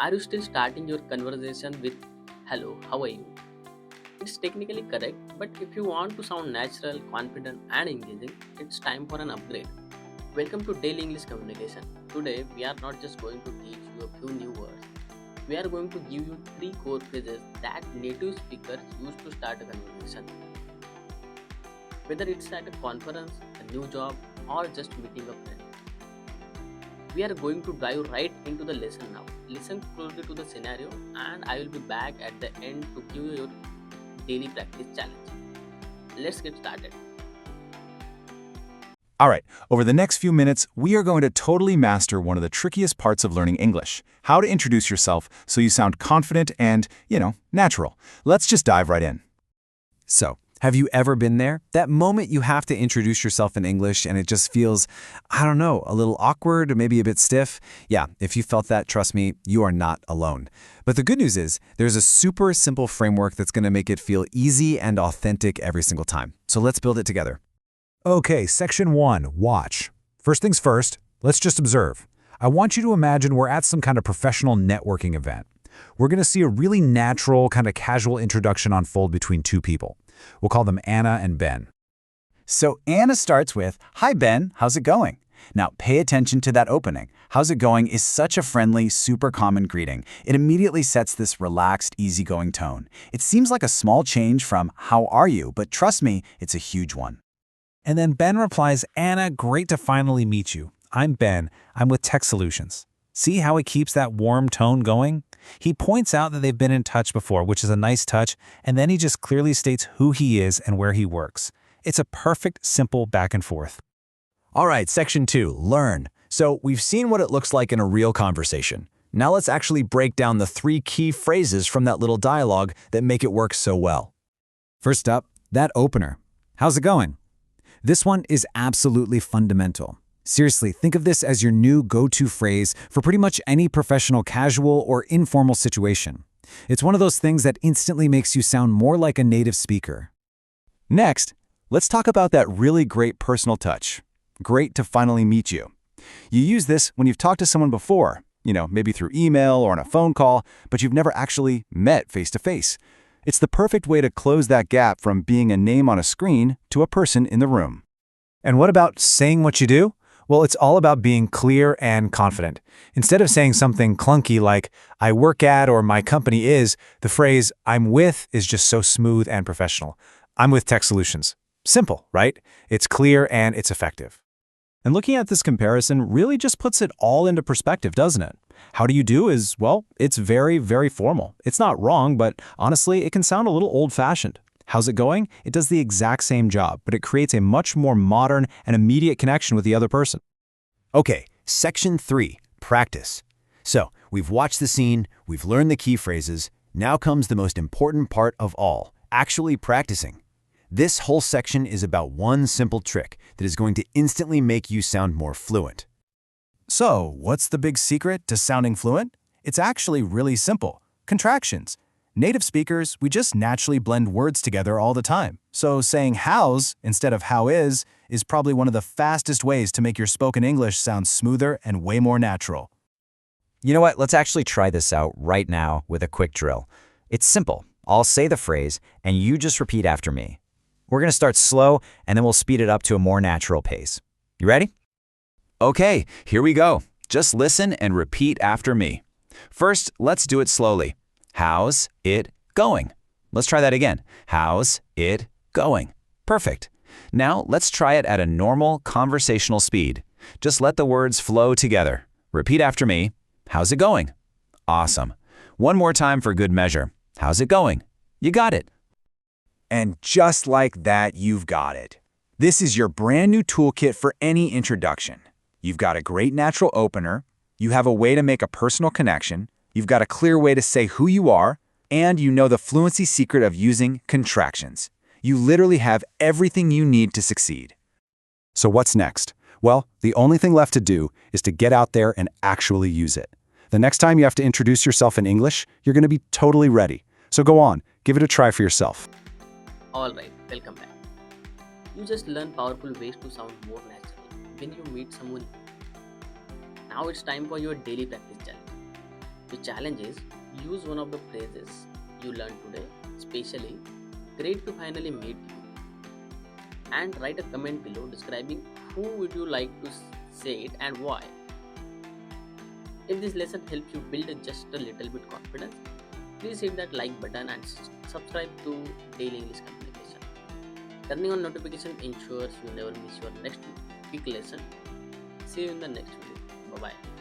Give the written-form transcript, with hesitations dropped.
Are you still starting your conversation with hello, how are you? It's technically correct, but if you want to sound natural, confident, and engaging, it's time for an upgrade. Welcome to Daily English Communication. Today, we are not just going to teach you a few new words, we are going to give you three core phrases that native speakers use to start a conversation. Whether it's at a conference, a new job, or just meeting a friend. We are going to dive right into the lesson now. Listen closely to the scenario, and I will be back at the end to give you your daily practice challenge. Let's get started. All right, over the next few minutes, we are going to totally master one of the trickiest parts of learning English, how to introduce yourself so you sound confident and, natural. Let's just dive right in. So, have you ever been there? That moment you have to introduce yourself in English and it just feels, I don't know, a little awkward or maybe a bit stiff? Yeah, if you felt that, trust me, you are not alone. But the good news is, there's a super simple framework that's going to make it feel easy and authentic every single time. So let's build it together. Okay, section 1, watch. First things first, let's just observe. I want you to imagine we're at some kind of professional networking event. We're going to see a really natural, kind of casual introduction unfold between two people. We'll call them Anna and Ben. So Anna starts with, "Hi Ben, how's it going?" Now pay attention to that opening. "How's it going" is such a friendly, super common greeting. It immediately sets this relaxed, easygoing tone. It seems like a small change from "How are you?" but trust me, it's a huge one. And then Ben replies, "Anna, great to finally meet you. I'm Ben. I'm with Tech Solutions." See how he keeps that warm tone going? He points out that they've been in touch before, which is a nice touch, and then he just clearly states who he is and where he works. It's a perfect, simple back and forth. All right, section 2, learn. So we've seen what it looks like in a real conversation. Now let's actually break down the 3 key phrases from that little dialogue that make it work so well. First up, that opener. How's it going? This one is absolutely fundamental. Seriously, think of this as your new go-to phrase for pretty much any professional casual or informal situation. It's one of those things that instantly makes you sound more like a native speaker. Next, let's talk about that really great personal touch. Great to finally meet you. You use this when you've talked to someone before, maybe through email or on a phone call, but you've never actually met face-to-face. It's the perfect way to close that gap from being a name on a screen to a person in the room. And what about saying what you do? Well, it's all about being clear and confident. Instead of saying something clunky like, "I work at" or "my company is," the phrase "I'm with" is just so smooth and professional. "I'm with Tech Solutions." Simple, right? It's clear and it's effective. And looking at this comparison really just puts it all into perspective, doesn't it? How do you do is, well, it's very, very formal. It's not wrong, but honestly, it can sound a little old-fashioned. How's it going? It does the exact same job, but it creates a much more modern and immediate connection with the other person. Okay, section 3, practice. So we've watched the scene, we've learned the key phrases. Now comes the most important part of all, actually practicing. This whole section is about one simple trick that is going to instantly make you sound more fluent. So, what's the big secret to sounding fluent? It's actually really simple. Contractions. Native speakers, we just naturally blend words together all the time. So saying how's instead of how is probably one of the fastest ways to make your spoken English sound smoother and way more natural. You know what? Let's actually try this out right now with a quick drill. It's simple. I'll say the phrase, and you just repeat after me. We're going to start slow, and then we'll speed it up to a more natural pace. You ready? Okay, here we go. Just listen and repeat after me. First, let's do it slowly. How's it going? Let's try that again. How's it going? Perfect. Now let's try it at a normal conversational speed. Just let the words flow together. Repeat after me. How's it going? Awesome. One more time for good measure. How's it going? You got it. And just like that, you've got it. This is your brand new toolkit for any introduction. You've got a great natural opener, you have a way to make a personal connection, you've got a clear way to say who you are, and you know the fluency secret of using contractions. You literally have everything you need to succeed. So what's next? Well, the only thing left to do is to get out there and actually use it. The next time you have to introduce yourself in English, you're going to be totally ready. So go on, give it a try for yourself. Alright, welcome back. You just learn powerful ways to sound more natural when you meet someone new. Now it's time for your daily practice challenge. The challenge is use one of the phrases you learned today, especially great to finally meet you, and write a comment below describing who would you like to say it and why. If this lesson helps you build just a little bit confidence, please hit that like button and subscribe to Daily English Communication. Turning on notification ensures you never miss your next quick lesson. See you in the next video. Bye bye.